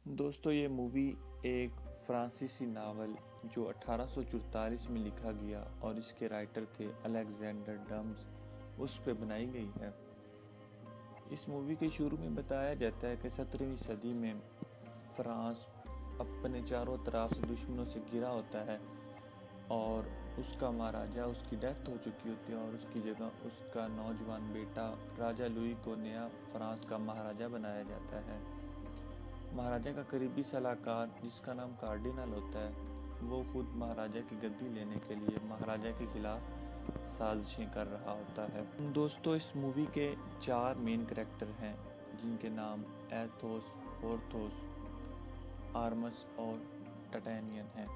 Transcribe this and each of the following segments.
दोस्तों ये मूवी एक फ्रांसीसी नावल जो 1844 में लिखा गया और इसके राइटर थे अलेक्जेंडर डम्स, उस पे बनाई गई है। इस मूवी के शुरू में बताया जाता है कि 17वीं सदी में फ्रांस अपने चारों तरफ से दुश्मनों से घिरा होता है और उसका महाराजा उसकी डेथ हो चुकी होती है और उसकी जगह उसका नौजवान बेटा राजा लुई को नया फ्रांस का महाराजा बनाया जाता है। महाराजा का करीबी सलाहकार जिसका नाम कार्डिनल होता है वो खुद महाराजा की गद्दी लेने के लिए महाराजा के खिलाफ साजिशें कर रहा होता है। दोस्तों इस मूवी के 4 मेन कैरेक्टर हैं जिनके नाम एथोस, पोर्थोस, आर्मस और टाइटेनियन हैं।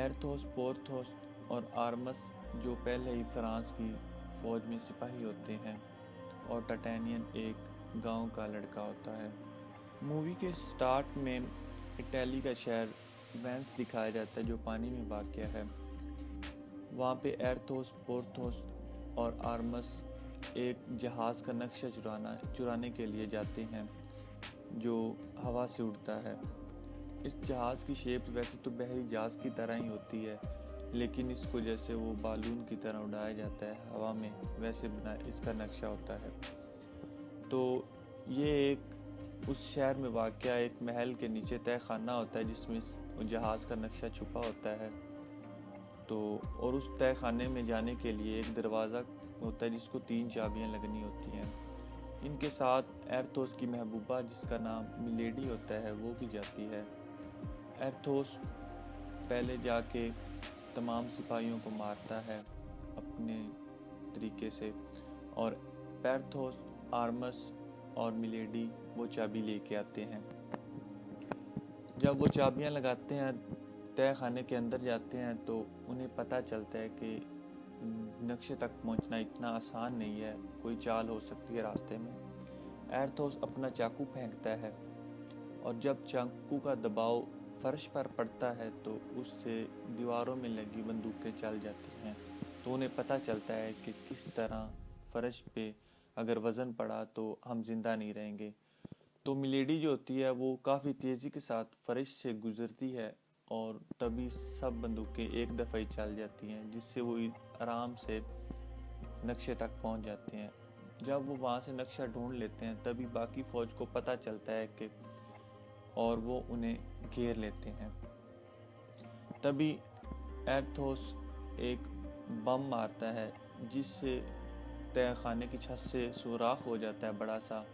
एथोस, पोर्थोस और आर्मस जो पहले ही फ्रांस की फौज में सिपाही होते हैं और टाइटेनियन एक गांव का लड़का होता है। मूवी के स्टार्ट में इटली का शहर वेंस दिखाया जाता है जो पानी में वाक़या है। वहाँ पे एथोस, पोर्थोस और आर्मस एक जहाज़ का नक्शा चुराने के लिए जाते हैं जो हवा से उड़ता है। इस जहाज़ की शेप वैसे तो बहरी जहाज़ की तरह ही होती है, लेकिन इसको जैसे वो बालून की तरह उड़ाया जाता है हवा में, वैसे बना इसका नक्शा होता है। तो ये एक उस शहर में वाक़या एक महल के नीचे तय खाना होता है जिसमें जहाज़ का नक्शा छुपा होता है। तो और उस तय खाने में जाने के लिए एक दरवाज़ा होता है जिसको 3 चाबियां लगनी होती हैं। इनके साथ एथोस की महबूबा जिसका नाम मिलेडी होता है वो भी जाती है। एथोस पहले जाके तमाम सिपाहियों को मारता है अपने तरीके से और पेर्थोस, आर्मस और मिलेडी वो चाबी लेके आते हैं। जब वो चाबियां लगाते हैं तय खाने के अंदर जाते हैं तो उन्हें पता चलता है कि नक्शे तक पहुंचना इतना आसान नहीं है, कोई चाल हो सकती है रास्ते में। एथोस अपना चाकू फेंकता है और जब चाकू का दबाव फर्श पर पड़ता है तो उससे दीवारों में लगी बंदूकें चल जाती हैं। तो उन्हें पता चलता है कि किस तरह फर्श पे अगर वज़न पड़ा तो हम जिंदा नहीं रहेंगे। तो मिलेडी जो होती है वो काफ़ी तेज़ी के साथ फर्श से गुजरती है और तभी सब बंदूकें एक दफ़ा ही चल जाती हैं जिससे वो आराम से नक्शे तक पहुंच जाते हैं। जब वो वहाँ से नक्शा ढूंढ लेते हैं तभी बाकी फ़ौज को पता चलता है कि और वो उन्हें घेर लेते हैं। तभी एथोस एक बम मारता है जिससे तय खाने की छत से सुराख हो जाता है बड़ा सा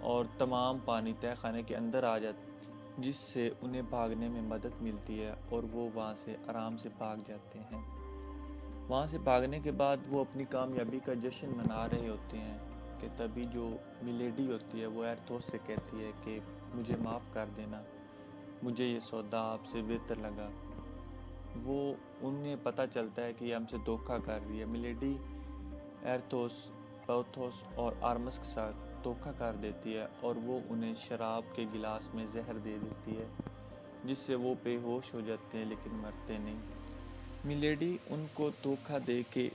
और तमाम पानी तय खाने के अंदर आ जाता है जिससे उन्हें भागने में मदद मिलती है और वो वहाँ से आराम से भाग जाते हैं। वहाँ से भागने के बाद वो अपनी कामयाबी का जश्न मना रहे होते हैं कि तभी जो मिलेडी होती है वो एथोस से कहती है कि मुझे माफ़ कर देना, मुझे ये सौदा आपसे बेहतर लगा। वो उन्हें पता चलता है कि ये हमसे धोखा कर रही है। मिलेडी एथोस, पोर्थोस और आर्मस के साथ धोखा कर देती है और वो उन्हें शराब के गिलास में जहर दे देती है जिससे वो बेहोश हो जाते हैं लेकिन मरते नहीं। मिलेडी उनको धोखा दे के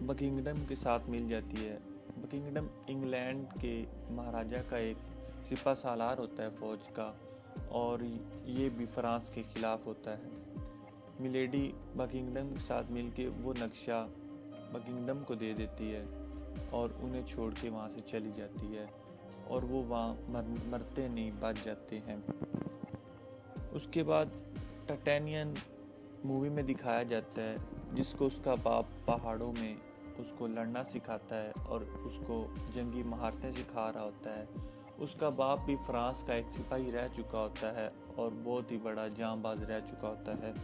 बकिंगडम के साथ मिल जाती है। बकिंगडम इंग्लैंड के महाराजा का एक सिपा सालार होता है फौज का और ये भी फ्रांस के खिलाफ होता है। मिलेडी बकिंगडम के साथ मिलके वो नक्शा बकिंगडम को दे देती है और उन्हें छोड़ के वहाँ से चली जाती है और वो वहाँ मरते नहीं, बच जाते हैं। उसके बाद टाइटेनियन मूवी में दिखाया जाता है जिसको उसका बाप पहाड़ों में उसको लड़ना सिखाता है और उसको जंगी महारतें सिखा रहा होता है। उसका बाप भी फ्रांस का एक सिपाही रह चुका होता है और बहुत ही बड़ा जांबाज रह चुका होता है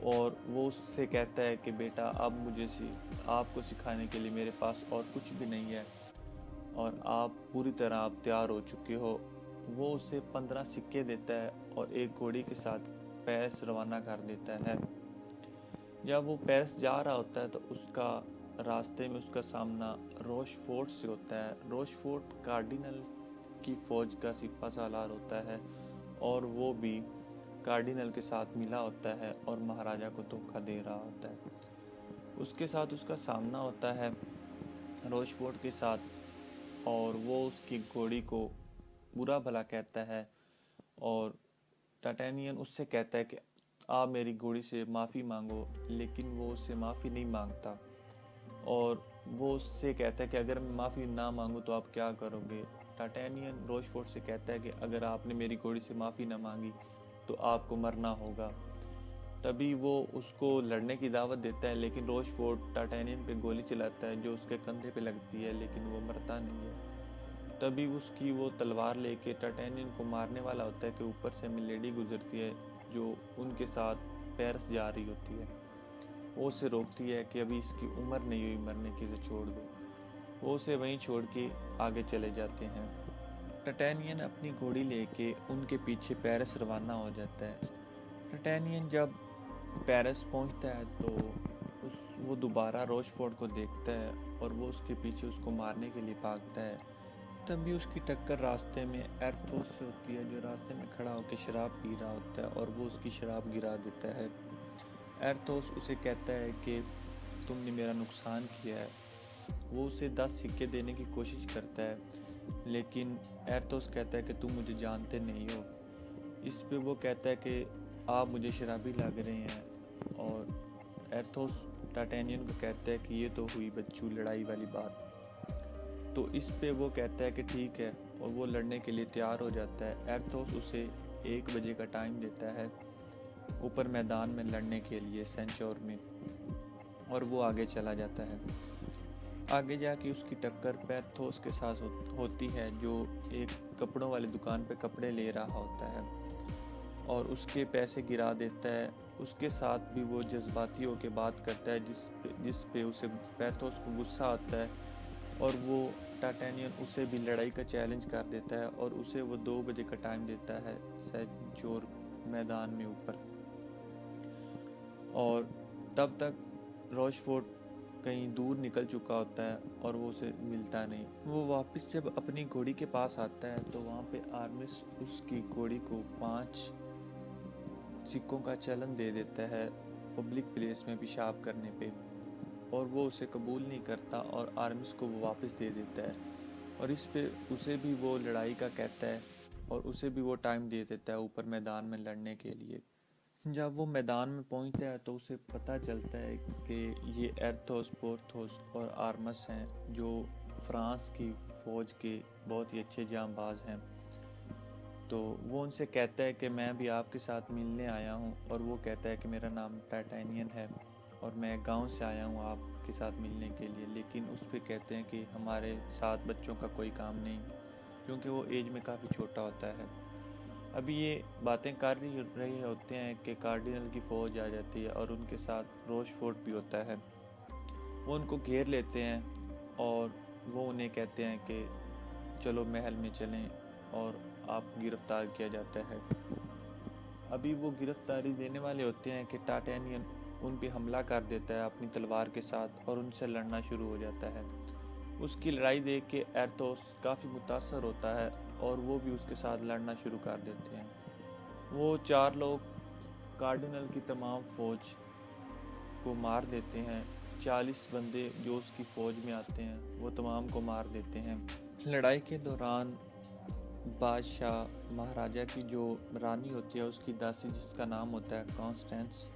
और वो उससे कहता है कि बेटा अब आपको सिखाने के लिए मेरे पास और कुछ भी नहीं है और आप पूरी तरह आप तैयार हो चुके हो। वो उसे 15 सिक्के देता है और एक घोड़ी के साथ पेरिस रवाना कर देता है। जब वो पेरिस जा रहा होता है तो उसका रास्ते में उसका सामना रोशफोर्ट से होता है। रोशफोर्ट कार्डिनल की फ़ौज का सिपा सालार होता है और वो भी कार्डिनल के साथ मिला होता है और महाराजा को धोखा दे रहा होता है। उसके साथ उसका सामना होता है रोशफोर्ट के साथ और वो उसकी घोड़ी को बुरा भला कहता है और टाइटेनियन उससे कहता है कि आप मेरी घोड़ी से माफ़ी मांगो, लेकिन वो उससे माफ़ी नहीं मांगता और वो उससे कहता है कि अगर मैं माफ़ी ना मांगूँ तो आप क्या करोगे। टाइटेनियन रोचफोर्ड से कहता है कि अगर आपने मेरी घोड़ी से माफ़ी ना मांगी तो आपको मरना होगा। तभी वो उसको लड़ने की दावत देता है, लेकिन रोचफोर्ड टाइटेनियन पे गोली चलाता है जो उसके कंधे पे लगती है, लेकिन वो मरता नहीं है। तभी उसकी वो तलवार लेके टाइटेनियन को मारने वाला होता है कि ऊपर से मिलेडी गुजरती है जो उनके साथ पेरिस जा रही होती है। वो उसे रोकती है कि अभी इसकी उम्र नहीं हुई मरने की, इसे छोड़ दो। वो उसे वहीं छोड़ के आगे चले जाते हैं। टाइटेनियन अपनी घोड़ी लेके उनके पीछे पेरिस रवाना हो जाता है। टाइटेनियन जब पेरिस पहुंचता है तो वो दोबारा रोचफोर्ड को देखता है और वो उसके पीछे उसको मारने के लिए भागता है। तभी उसकी टक्कर रास्ते में एर्थोस से होती है जो रास्ते में खड़ा होकर शराब पी रहा होता है और वो उसकी शराब गिरा देता है। एर्थोस उसे कहता है कि तुमने मेरा नुकसान किया है। वो उसे 10 सिक्के देने की कोशिश करता है, लेकिन एर्थोस कहता है कि तुम मुझे जानते नहीं हो। इस पे वो कहता है कि आप मुझे शराबी लग रहे हैं और एर्थोस टाइटेनियन को कहता है कि ये तो हुई बच्चू लड़ाई वाली बात। तो इस पे वो कहता है कि ठीक है और वो लड़ने के लिए तैयार हो जाता है। एर्थोस उसे 1 बजे का टाइम देता है ऊपर मैदान में लड़ने के लिए सेंचोर में, और वो आगे चला जाता है। आगे जाके उसकी टक्कर पेर्थोस के साथ होती है जो एक कपड़ों वाली दुकान पे कपड़े ले रहा होता है और उसके पैसे गिरा देता है। उसके साथ भी वो जज्बाती होकर बात करता है जिस पे उसे पेर्थोस को गुस्सा आता है और वो टाइटेनियन उसे भी लड़ाई का चैलेंज कर देता है और उसे वो 2 बजे का टाइम देता है सेंचोर मैदान में ऊपर। और तब तक रोचफोर्ड कहीं दूर निकल चुका होता है और वो उसे मिलता नहीं। वो वापस जब अपनी घोड़ी के पास आता है तो वहाँ पे आर्मिस उसकी घोड़ी को 5 सिक्कों का चलन दे देता है पब्लिक प्लेस में पेशाब करने पे, और वो उसे कबूल नहीं करता और आर्मिस को वो वापस दे देता है। और इस पे उसे भी वो लड़ाई का कहता है और उसे भी वो टाइम दे देता है ऊपर मैदान में लड़ने के लिए। जब वो मैदान में पहुंचता है तो उसे पता चलता है कि ये एर्थोस, पोर्थोस और आर्मस हैं जो फ्रांस की फ़ौज के बहुत ही अच्छे जांबाज हैं। तो वो उनसे कहता है कि मैं भी आपके साथ मिलने आया हूँ, और वो कहता है कि मेरा नाम टाइटेनियन है और मैं गांव से आया हूँ आपके साथ मिलने के लिए। लेकिन उस पर कहते हैं कि हमारे साथ बच्चों का कोई काम नहीं, क्योंकि वो एज में काफ़ी छोटा होता है। अभी ये बातें कर रहे होते हैं कि कार्डिनल की फ़ौज आ जाती है और उनके साथ रोचफोर्ड भी होता है। वो उनको घेर लेते हैं और वो उन्हें कहते हैं कि चलो महल में चलें, और आप गिरफ्तार किया जाता है। अभी वो गिरफ्तारी देने वाले होते हैं कि टाइटेनियन उन पे हमला कर देता है अपनी तलवार के साथ और उनसे लड़ना शुरू हो जाता है। उसकी लड़ाई देख के एर्थोस काफ़ी मुतासर होता है और वो भी उसके साथ लड़ना शुरू कर देते हैं। वो 4 लोग कार्डिनल की तमाम फ़ौज को मार देते हैं। 40 बंदे जो उसकी फ़ौज में आते हैं वो तमाम को मार देते हैं। लड़ाई के दौरान बादशाह महाराजा की जो रानी होती है उसकी दासी जिसका नाम होता है कॉन्स्टेंस,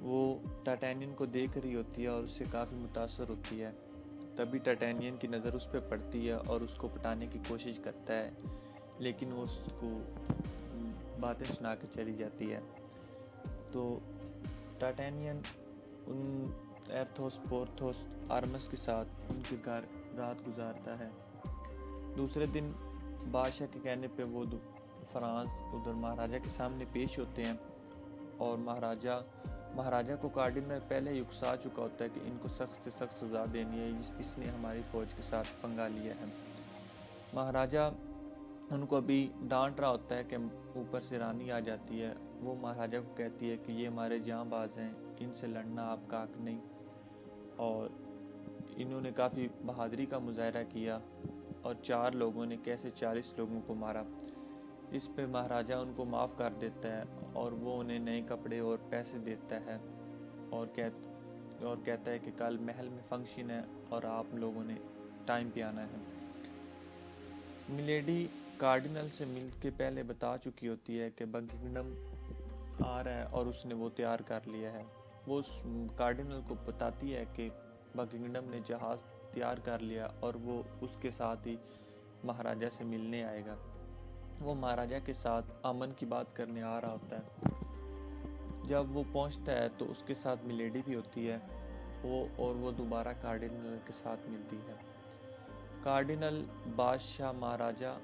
वो टाइटेनियन को देख रही होती है और उससे काफ़ी मुतासर होती है। तभी टाइटेनियन की नज़र उस पर पड़ती है और उसको पटाने की कोशिश करता है, लेकिन वो उसको बातें सुना के चली जाती है। तो टाइटेनियन उन एर्थोस, पोर्थोस, आर्मस के साथ उनके घर रात गुजारता है। दूसरे दिन बादशाह के कहने पे वो फ्रांस उधर महाराजा के सामने पेश होते हैं और महाराजा को कार्डिनल पहले ही उकसा चुका होता है कि इनको सख्त से सख्त सज़ा देनी है, इसने हमारी फ़ौज के साथ पंगा लिया है। महाराजा उनको अभी डांट रहा होता है कि ऊपर से रानी आ जाती है। वो महाराजा को कहती है कि ये हमारे जांबाज हैं, इनसे लड़ना आपका हक नहीं, और इन्होंने काफ़ी बहादुरी का मुजाहरा किया और 4 लोगों ने कैसे 40 लोगों को मारा। इस पे महाराजा उनको माफ़ कर देता है और वो उन्हें नए कपड़े और पैसे देता है और कहता है कि कल महल में फंक्शन है और आप लोगों ने टाइम पे आना है। मिलेडी कार्डिनल से मिल के पहले बता चुकी होती है कि बकिंगडम आ रहा है और उसने वो तैयार कर लिया है। वो उस कार्डिनल को बताती है कि बकिंगडम ने जहाज़ तैयार कर लिया और वो उसके साथ ही महाराजा से मिलने आएगा। वो महाराजा के साथ अमन की बात करने आ रहा होता है। जब वो पहुंचता है तो उसके साथ मिलेडी भी होती है और वो दोबारा कार्डिनल के साथ मिलती है। कार्डिनल बादशाह, महाराजा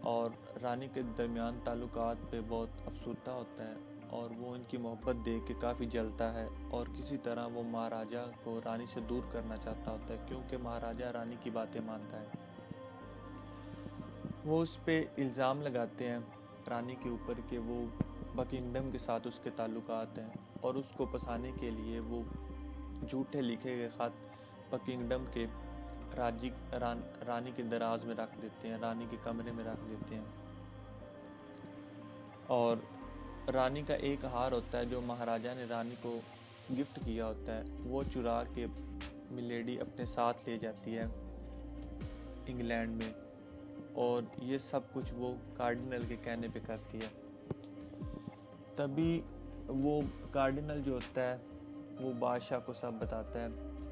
और रानी के दरमियान ताल्लुकात पे बहुत अफसरदा होता है और वो उनकी मोहब्बत देख के काफ़ी जलता है और किसी तरह वो महाराजा को रानी से दूर करना चाहता होता है, क्योंकि महाराजा रानी की बातें मानता है। वो उस पर इल्ज़ाम लगाते हैं रानी के ऊपर कि वो बकिंगडम के साथ उसके ताल्लुकात हैं और उसको फंसाने के लिए वो झूठे लिखे गए ख़त बकिंगडम के रानी के दराज में रख देते हैं, रानी के कमरे में रख देते हैं। और रानी का एक हार होता है जो महाराजा ने रानी को गिफ्ट किया होता है, वो चुरा के मिलेडी अपने साथ ले जाती है इंग्लैंड में, और ये सब कुछ वो कार्डिनल के कहने पे करती है। तभी वो कार्डिनल जो होता है वो बादशाह को सब बताता है।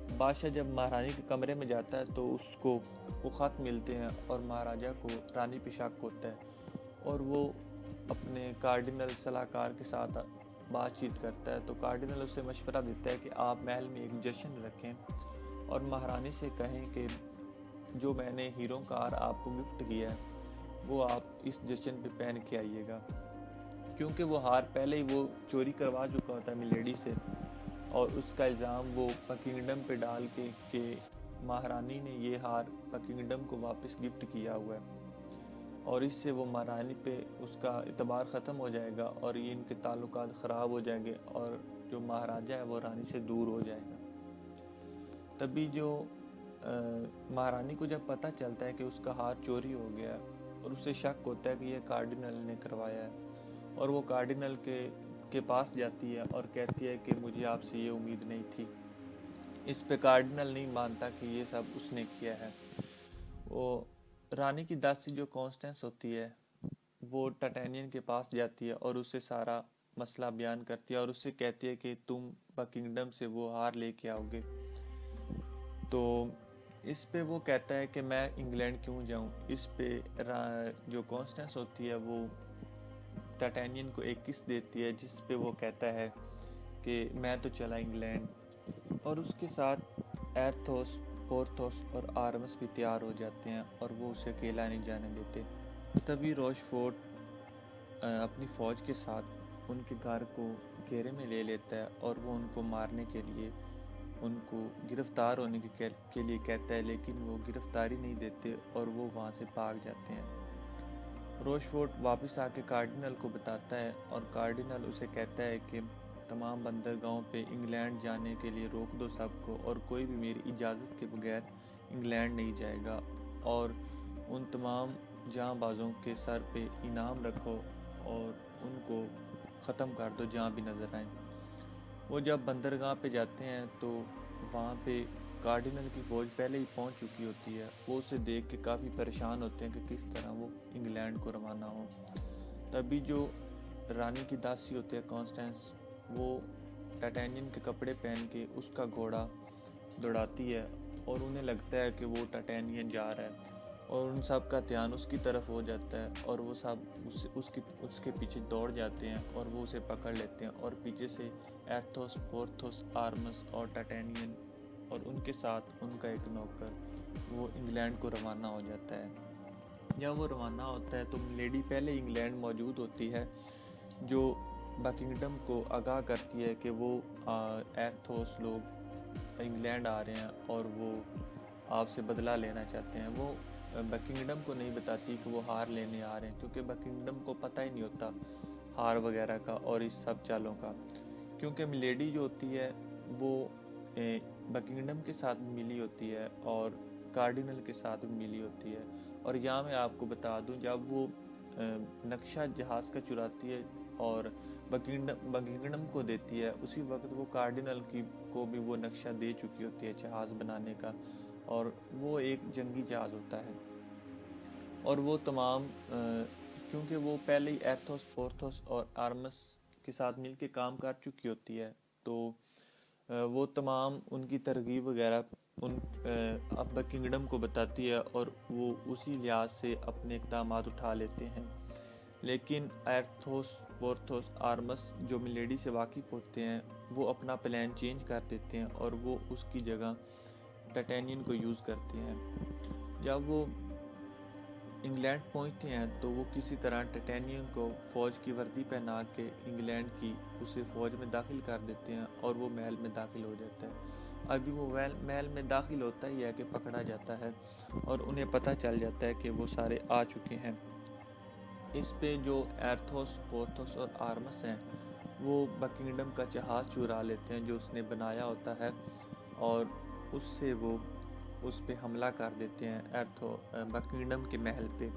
बादशाह जब महारानी के कमरे में जाता है तो उसको वो ख़त मिलते हैं और महाराजा को रानी पे शक होता है और वो अपने कार्डिनल सलाहकार के साथ बातचीत करता है। तो कार्डिनल उसे मशवरा देता है कि आप महल में एक जश्न रखें और महारानी से कहें कि जो मैंने हीरो का हार आपको गिफ्ट किया है वो आप इस जश्न पे पहन के आइएगा, क्योंकि वो हार पहले ही वो चोरी करवा चुका होता है मिलेडी से और उसका इल्ज़ाम वो बकिंगडम पे डाल के महारानी ने ये हार बकिंगडम को वापस गिफ्ट किया हुआ है और इससे वो महारानी पे उसका इतबार ख़त्म हो जाएगा और ये इनके ताल्लुकात ख़राब हो जाएंगे और जो महाराजा है वो रानी से दूर हो जाएगा। तभी जो महारानी को जब पता चलता है कि उसका हार चोरी हो गया और उसे शक होता है कि ये कार्डिनल ने करवाया है और वो कार्डिनल के पास जाती है और कहती है कि मुझे आपसे ये उम्मीद नहीं थी। इस पे कार्डिनल नहीं मानता कि ये सब उसने किया है। वो रानी की दासी जो कॉन्स्टेंस होती है वो टाइटेनियन के पास जाती है और उससे सारा मसला बयान करती है और उससे कहती है कि तुम बकिंगडम से वो हार लेके आओगे। तो इस पे वो कहता है कि मैं इंग्लैंड क्यों जाऊं। इस पे जो कॉन्स्टेंस होती है वो टाइटेनियन को एक किस देती है जिस पे वो कहता है कि मैं तो चला इंग्लैंड, और उसके साथ एथोस, पोर्थोस और आर्मस भी तैयार हो जाते हैं और वो उसे अकेला नहीं जाने देते। तभी रोशफोर्ड अपनी फ़ौज के साथ उनके घर को घेरे में ले लेता है और वो उनको मारने के लिए उनको गिरफ़्तार होने के लिए कहता है, लेकिन वो गिरफ़्तारी नहीं देते और वो वहाँ से भाग जाते हैं। रोशफोर्ड वापस आके कार्डिनल को बताता है और कार्डिनल उसे कहता है कि तमाम बंदरगाहों पे इंग्लैंड जाने के लिए रोक दो सबको और कोई भी मेरी इजाज़त के बगैर इंग्लैंड नहीं जाएगा और उन तमाम जांबाजों के सर पे इनाम रखो और उनको ख़त्म कर दो जहाँ भी नज़र आए। वो जब बंदरगाह पे जाते हैं तो वहाँ पे कार्डिनल की फ़ौज पहले ही पहुँच चुकी होती है। वो उसे देख के काफ़ी परेशान होते हैं कि किस तरह वो इंग्लैंड को रवाना हो। तभी जो रानी की दासी होती है कॉन्स्टेंस, वो टाइटेनियन के कपड़े पहन के उसका घोड़ा दौड़ाती है और उन्हें लगता है कि वो टाइटेनियन जा रहा है और उन सब का ध्यान उसकी तरफ हो जाता है और वो सब उसके पीछे दौड़ जाते हैं और वो उसे पकड़ लेते हैं और पीछे से एथोस, पोर्थोस, आर्मस और टाइटेनियन और उनके साथ उनका एक नौकर वो इंग्लैंड को रवाना हो जाता है। जब वो रवाना होता है तो मिलेडी पहले इंग्लैंड मौजूद होती है, जो बकिंगडम को आगाह करती है कि वो एथोस लोग इंग्लैंड आ रहे हैं और वो आपसे बदला लेना चाहते हैं। वो बकिंगडम को नहीं बताती कि वो हार लेने आ रहे हैं, क्योंकि बकिंगडम को पता ही नहीं होता हार वगैरह का और इस सब चालों का, क्योंकि मिलेडी जो होती है वो बकिंगडम के साथ मिली होती है और कार्डिनल के साथ भी मिली होती है। और यहाँ मैं आपको बता दूँ, जब वो नक्शा जहाज़ का चुराती है और बकिंगडम को देती है, उसी वक्त वो कार्डिनल को भी वो नक्शा दे चुकी होती है जहाज़ बनाने का, और वो एक जंगी जहाज़ होता है। और वो तमाम क्योंकि वो पहले ही एर्थोस, पोर्थोस और आर्मस के साथ मिलके काम कर चुकी होती है, तो वो तमाम उनकी तरगीब वगैरह अब किंगडम को बताती है और वो उसी लिहाज से अपने इक़दाम उठा लेते हैं। लेकिन एर्थोस, पोर्थोस, आर्मस जो मिलेडी से वाकिफ़ होते हैं वो अपना प्लान चेंज कर देते हैं और वो उसकी जगह टाइटेनियन को यूज़ करते हैं। जब वो इंग्लैंड पहुंचते हैं तो वो किसी तरह टाइटेनियन को फ़ौज की वर्दी पहना के इंग्लैंड की उसे फ़ौज में दाखिल कर देते हैं और वो महल में दाखिल हो जाता है। अभी वो महल में दाखिल होता ही है कि पकड़ा जाता है और उन्हें पता चल जाता है कि वो सारे आ चुके हैं। इस पे जो एर्थोस, पोर्थोस और आर्मस हैं वो बकिंगडम का जहाज़ चुरा लेते हैं जो उसने बनाया होता है और उससे वो उस पे हमला कर देते हैं बकिंगडम के महल पे।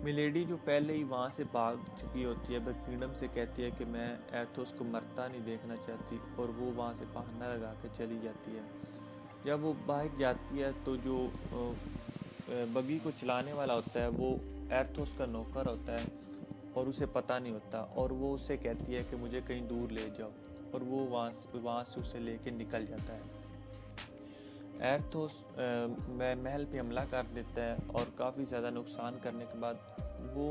मिलेडी जो पहले ही वहाँ से भाग चुकी होती है बकिंगडम से कहती है कि मैं एर्थोस को मरता नहीं देखना चाहती और वो वहाँ से बहाना लगा के चली जाती है। जब वो भाग जाती है तो जो बगी को चलाने वाला होता है वो एर्थोस का नौकर होता है और उसे पता नहीं होता और वो उससे कहती है कि मुझे कहीं दूर ले जाओ और वो वहाँ से उसे लेके निकल जाता है। एर्थोस महल पे हमला कर देता है और काफ़ी ज़्यादा नुकसान करने के बाद वो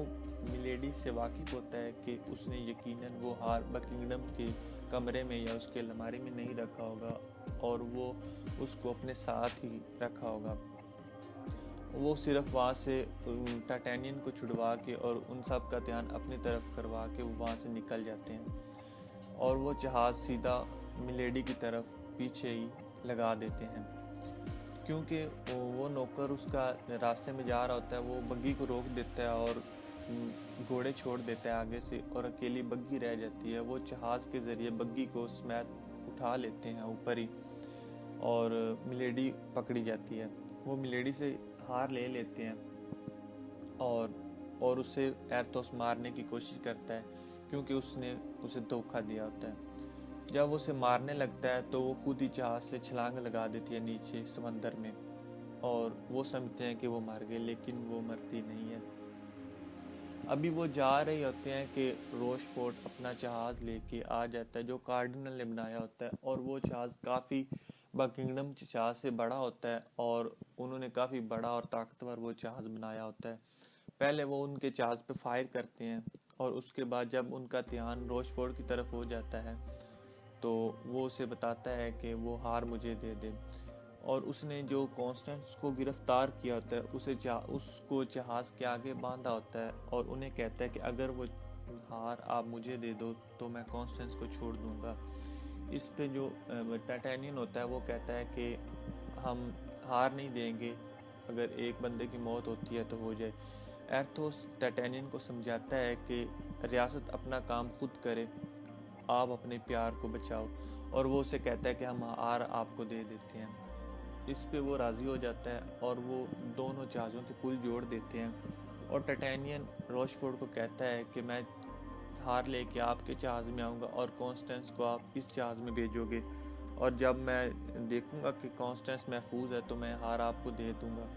मिलेडी से वाकिफ़ होता है कि उसने यकीनन वो हार बकिंगडम के कमरे में या उसके अलमारी में नहीं रखा होगा और वो उसको अपने साथ ही रखा होगा। वो सिर्फ वहाँ से टाइटेनियन को छुड़वा के और उन सब का ध्यान अपनी तरफ करवा के वो वहाँ से निकल जाते हैं और वो जहाज़ सीधा मिलेडी की तरफ पीछे ही लगा देते हैं। क्योंकि वो नौकर उसका रास्ते में जा रहा होता है वो बग्गी को रोक देता है और घोड़े छोड़ देता है आगे से और अकेली बग्गी रह जाती है। वो जहाज़ के ज़रिए बग्गी को समेत उठा लेते हैं ऊपर ही और मिलेडी पकड़ी जाती है। वो मिलेडी से हार ले लेते हैं और उसे एर्थोस मारने की कोशिश करता है क्योंकि उसने उसे धोखा दिया होता है। जब वो उसे मारने लगता है तो वो खुद ही जहाज़ से छलांग लगा देती है नीचे समंदर में और वो समझते हैं कि वो मर गए, लेकिन वो मरती नहीं है। अभी वो जा रहे होते हैं कि रोशफोर्ट अपना जहाज़ लेके आ जाता है जो कार्डिनल ने बनाया होता है और वो जहाज़ काफ़ी बकिंगडम जहाज़ से बड़ा होता है और उन्होंने काफ़ी बड़ा और ताकतवर वो जहाज़ बनाया होता है। पहले वो उनके जहाज़ पे फायर करते हैं और उसके बाद जब उनका ध्यान रोशफोर्ट की तरफ हो जाता है तो वो उसे बताता है कि वो हार मुझे दे दे और उसने जो कॉन्स्टेंस को गिरफ्तार किया होता है उसको जहाज़ के आगे बांधा होता है और उन्हें कहता है कि अगर वो हार आप मुझे दे दो तो मैं कॉन्स्टेंस को छोड़ दूंगा। इस पे जो टाइटेनियन होता है वो कहता है कि हम हार नहीं देंगे, अगर एक बंदे की मौत होती है तो हो जाए। एर्थोस टाइटेनियन को समझाता है कि रियासत अपना काम खुद करे, आप अपने प्यार को बचाओ और वो उसे कहता है कि हम हार आपको दे देते हैं। इस पे वो राज़ी हो जाता है और वो दोनों जहाज़ों के पुल जोड़ देते हैं और टाइटेनियन रोशफोर्ड को कहता है कि मैं हार लेके आपके जहाज़ में आऊँगा और कॉन्स्टेंस को आप इस जहाज़ में भेजोगे और जब मैं देखूँगा कि कॉन्स्टेंस महफूज है तो मैं हार आपको दे दूँगा।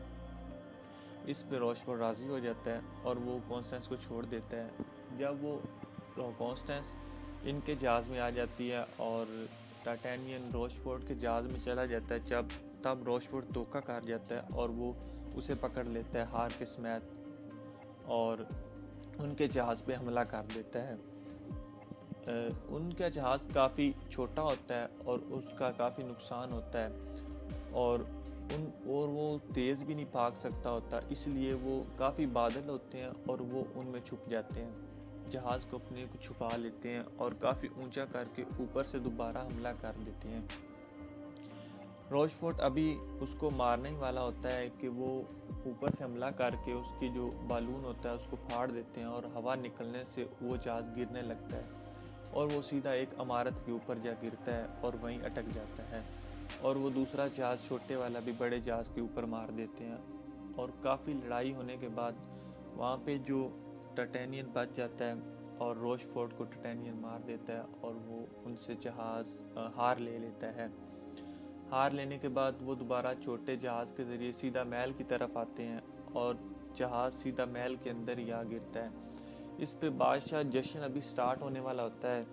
इस पे रोशफोर्ड राज़ी हो जाता है और वो कॉन्स्टेंस को छोड़ देता है। जब वो कॉन्स्टेंस इनके जहाज़ में आ जाती है और टाइटेनियन रोशफोर्ड के जहाज़ में चला जाता है तब रोशफोर्ड धोखा कर जाता है और वो उसे पकड़ लेता है हार के समेत और उनके जहाज़ पे हमला कर देता है। उनका जहाज़ काफ़ी छोटा होता है और उसका काफ़ी नुकसान होता है और वो तेज़ भी नहीं भाग सकता होता, इसलिए वो काफ़ी बादल होते हैं और वो उनमें छुप जाते हैं। जहाज़ को अपने को छुपा लेते हैं और काफ़ी ऊंचा करके ऊपर से दोबारा हमला कर देते हैं। रोशफोर्ट अभी उसको मारने ही वाला होता है कि वो ऊपर से हमला करके उसकी जो बालून होता है उसको फाड़ देते हैं और हवा निकलने से वो जहाज़ गिरने लगता है और वो सीधा एक इमारत के ऊपर जा गिरता है और वहीं अटक जाता है और वो दूसरा जहाज़ छोटे वाला भी बड़े जहाज़ के ऊपर मार देते हैं और काफ़ी लड़ाई होने के बाद वहाँ पे जो टाइटेनियन बच जाता है और रोशफोर्ट को टाइटेनियन मार देता है और वो उनसे जहाज़ हार ले लेता है। हार लेने के बाद वो दोबारा छोटे जहाज़ के ज़रिए सीधा महल की तरफ आते हैं और जहाज सीधा महल के अंदर ही आ गिरता है। इस पे बादशाह जश्न अभी स्टार्ट होने वाला होता है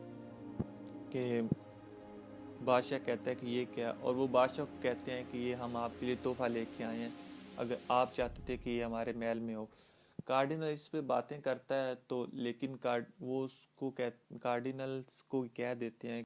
कि बादशाह कहता है कि ये क्या, और वो बादशाह को कहते हैं कि ये हम आपके लिए तोहफा लेके आए हैं, अगर आप चाहते थे कि ये हमारे महल में हो। कार्डिनल इस पे बातें करता है तो लेकिन वो उसको कार्डिनल्स को कह देते हैं